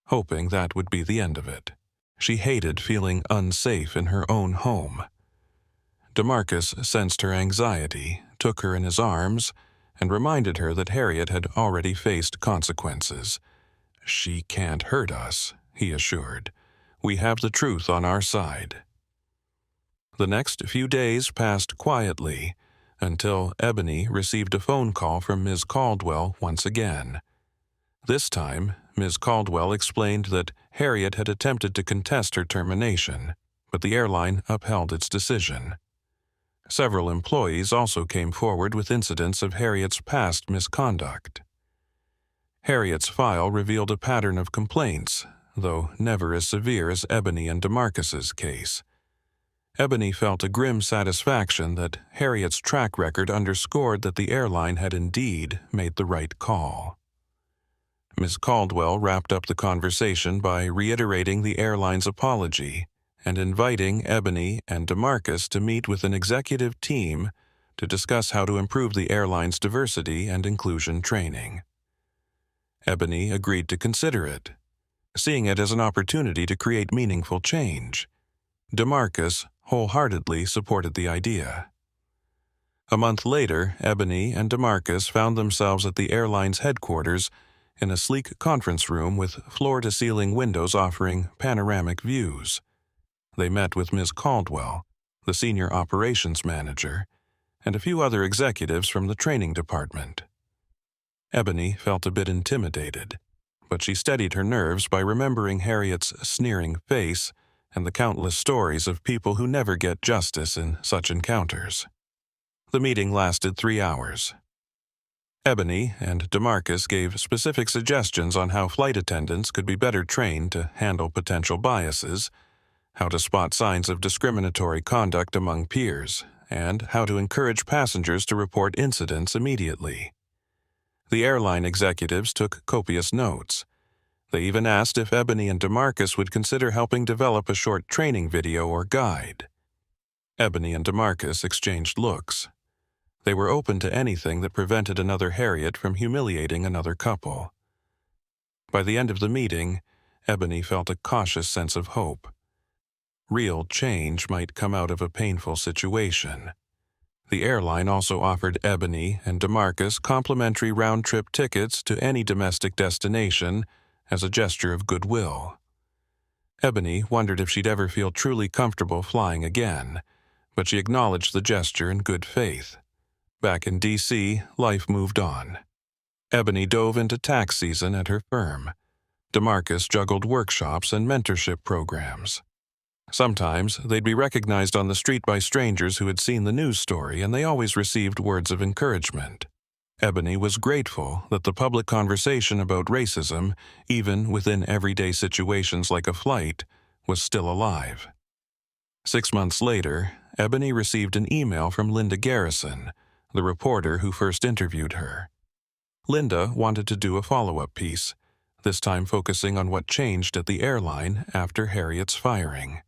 hoping that would be the end of it. She hated feeling unsafe in her own home. DeMarcus sensed her anxiety, took her in his arms, and reminded her that Harriet had already faced consequences. "She can't hurt us," he assured. "We have the truth on our side." The next few days passed quietly until Ebony received a phone call from Ms. Caldwell once again. This time, Ms. Caldwell explained that Harriet had attempted to contest her termination, but the airline upheld its decision. Several employees also came forward with incidents of Harriet's past misconduct. Harriet's file revealed a pattern of complaints, though never as severe as Ebony and DeMarcus's case. Ebony felt a grim satisfaction that Harriet's track record underscored that the airline had indeed made the right call. Ms. Caldwell wrapped up the conversation by reiterating the airline's apology and inviting Ebony and DeMarcus to meet with an executive team to discuss how to improve the airline's diversity and inclusion training. Ebony agreed to consider it, seeing it as an opportunity to create meaningful change. DeMarcus wholeheartedly supported the idea. A month later, Ebony and DeMarcus found themselves at the airline's headquarters in a sleek conference room with floor-to-ceiling windows offering panoramic views. They met with Ms. Caldwell, the senior operations manager, and a few other executives from the training department. Ebony felt a bit intimidated, but she steadied her nerves by remembering Harriet's sneering face and the countless stories of people who never get justice in such encounters. The meeting lasted 3 hours. Ebony and DeMarcus gave specific suggestions on how flight attendants could be better trained to handle potential biases, how to spot signs of discriminatory conduct among peers, and how to encourage passengers to report incidents immediately. The airline executives took copious notes. They even asked if Ebony and DeMarcus would consider helping develop a short training video or guide. Ebony and DeMarcus exchanged looks. They were open to anything that prevented another Harriet from humiliating another couple. By the end of the meeting, Ebony felt a cautious sense of hope. Real change might come out of a painful situation. The airline also offered Ebony and DeMarcus complimentary round-trip tickets to any domestic destination as a gesture of goodwill. Ebony wondered if she'd ever feel truly comfortable flying again, but she acknowledged the gesture in good faith. Back in D.C., life moved on. Ebony dove into tax season at her firm. DeMarcus juggled workshops and mentorship programs. Sometimes they'd be recognized on the street by strangers who had seen the news story, and they always received words of encouragement. Ebony was grateful that the public conversation about racism, even within everyday situations like a flight, was still alive. 6 months later, Ebony received an email from Linda Garrison, the reporter who first interviewed her. Linda wanted to do a follow-up piece, this time focusing on what changed at the airline after Harriet's firing.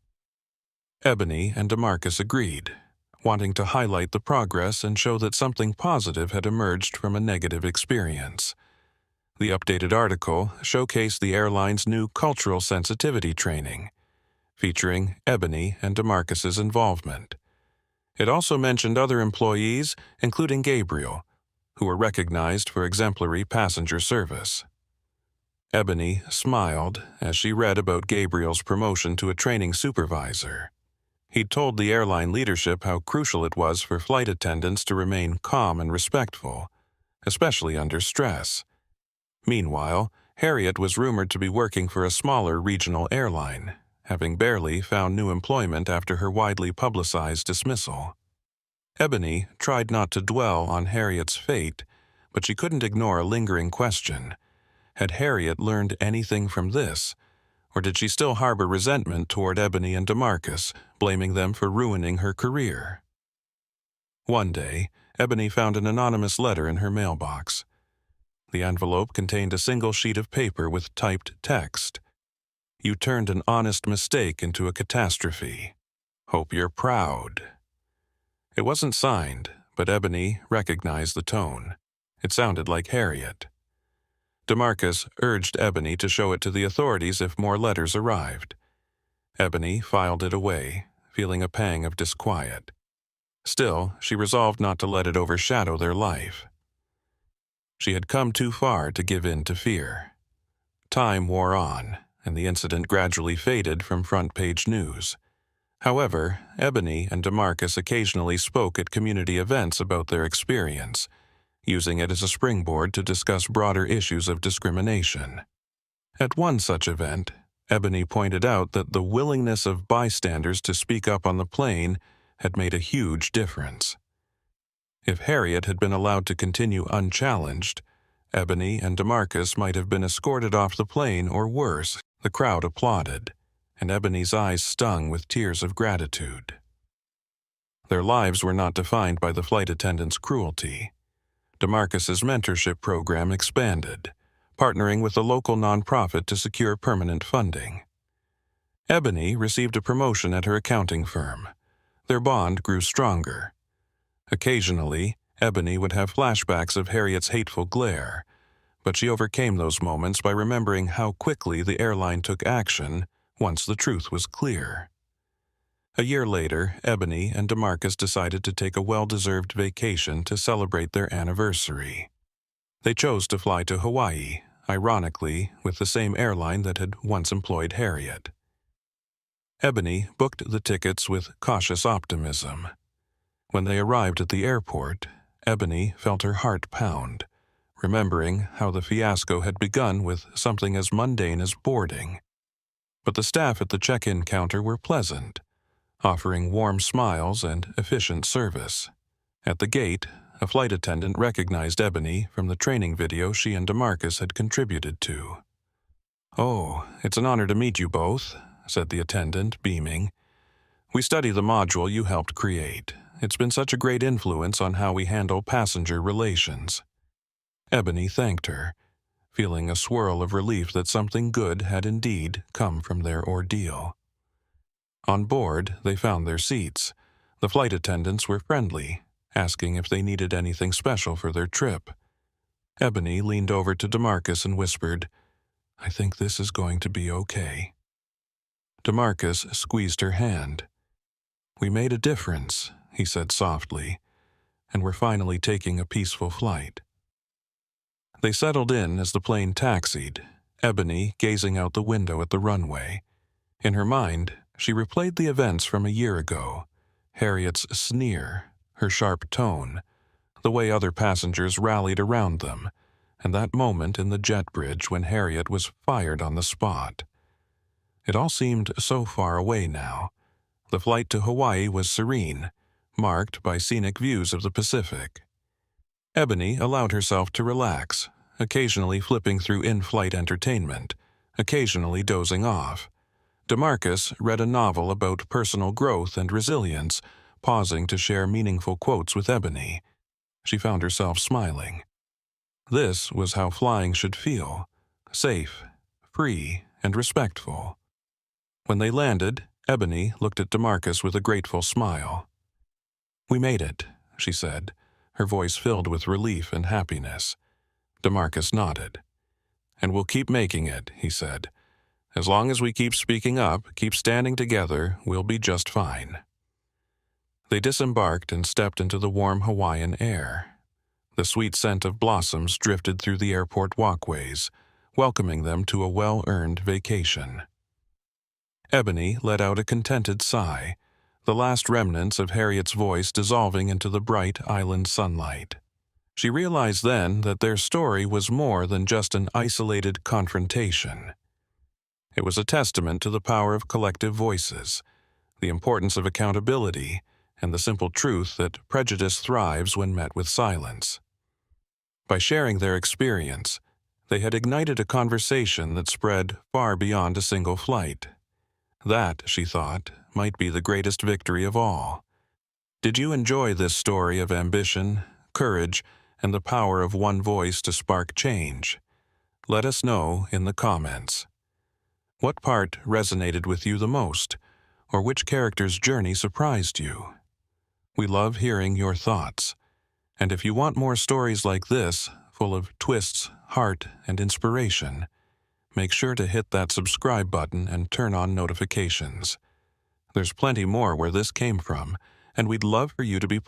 Ebony and DeMarcus agreed, wanting to highlight the progress and show that something positive had emerged from a negative experience. The updated article showcased the airline's new cultural sensitivity training, featuring Ebony and DeMarcus's involvement. It also mentioned other employees, including Gabriel, who were recognized for exemplary passenger service. Ebony smiled as she read about Gabriel's promotion to a training supervisor. He'd told the airline leadership how crucial it was for flight attendants to remain calm and respectful, especially under stress. Meanwhile, Harriet was rumored to be working for a smaller regional airline, having barely found new employment after her widely publicized dismissal. Ebony tried not to dwell on Harriet's fate, but she couldn't ignore a lingering question. Had Harriet learned anything from this, or did she still harbor resentment toward Ebony and DeMarcus, blaming them for ruining her career? One day, Ebony found an anonymous letter in her mailbox. The envelope contained a single sheet of paper with typed text. "You turned an honest mistake into a catastrophe. Hope you're proud." It wasn't signed, but Ebony recognized the tone. It sounded like Harriet. DeMarcus urged Ebony to show it to the authorities if more letters arrived. Ebony filed it away, feeling a pang of disquiet. Still, she resolved not to let it overshadow their life. She had come too far to give in to fear. Time wore on, and the incident gradually faded from front-page news. However, Ebony and DeMarcus occasionally spoke at community events about their experience, using it as a springboard to discuss broader issues of discrimination. At one such event, Ebony pointed out that the willingness of bystanders to speak up on the plane had made a huge difference. If Harriet had been allowed to continue unchallenged, Ebony and DeMarcus might have been escorted off the plane, or worse. The crowd applauded, and Ebony's eyes stung with tears of gratitude. Their lives were not defined by the flight attendant's cruelty. DeMarcus's mentorship program expanded, partnering with a local nonprofit to secure permanent funding. Ebony received a promotion at her accounting firm. Their bond grew stronger. Occasionally, Ebony would have flashbacks of Harriet's hateful glare, but she overcame those moments by remembering how quickly the airline took action once the truth was clear. A year later, Ebony and DeMarcus decided to take a well-deserved vacation to celebrate their anniversary. They chose to fly to Hawaii, ironically with the same airline that had once employed Harriet. Ebony booked the tickets with cautious optimism. When they arrived at the airport, Ebony felt her heart pound, remembering how the fiasco had begun with something as mundane as boarding. But the staff at the check-in counter were pleasant, offering warm smiles and efficient service. At the gate, a flight attendant recognized Ebony from the training video she and DeMarcus had contributed to. "Oh, it's an honor to meet you both," said the attendant, beaming. "We study the module you helped create. It's been such a great influence on how we handle passenger relations." Ebony thanked her, feeling a swirl of relief that something good had indeed come from their ordeal. On board, they found their seats. The flight attendants were friendly, asking if they needed anything special for their trip. Ebony leaned over to DeMarcus and whispered, "I think this is going to be okay." DeMarcus squeezed her hand. "We made a difference," he said softly, "and we're finally taking a peaceful flight." They settled in as the plane taxied, Ebony gazing out the window at the runway. In her mind, she replayed the events from a year ago, Harriet's sneer, her sharp tone, the way other passengers rallied around them, and that moment in the jet bridge when Harriet was fired on the spot. It all seemed so far away now. The flight to Hawaii was serene, marked by scenic views of the Pacific. Ebony allowed herself to relax, occasionally flipping through in-flight entertainment, occasionally dozing off. DeMarcus read a novel about personal growth and resilience, pausing to share meaningful quotes with Ebony. She found herself smiling. This was how flying should feel: safe, free, and respectful. When they landed, Ebony looked at DeMarcus with a grateful smile. "We made it," she said, her voice filled with relief and happiness. DeMarcus nodded. "And we'll keep making it," he said. "As long as we keep speaking up, keep standing together, we'll be just fine." They disembarked and stepped into the warm Hawaiian air. The sweet scent of blossoms drifted through the airport walkways, welcoming them to a well-earned vacation. Ebony let out a contented sigh, the last remnants of Harriet's voice dissolving into the bright island sunlight. She realized then that their story was more than just an isolated confrontation. It was a testament to the power of collective voices, the importance of accountability, and the simple truth that prejudice thrives when met with silence. By sharing their experience, they had ignited a conversation that spread far beyond a single flight. That, she thought, might be the greatest victory of all. Did you enjoy this story of ambition, courage, and the power of one voice to spark change? Let us know in the comments. What part resonated with you the most, or which character's journey surprised you? We love hearing your thoughts. And if you want more stories like this, full of twists, heart, and inspiration, make sure to hit that subscribe button and turn on notifications. There's plenty more where this came from, and we'd love for you to be part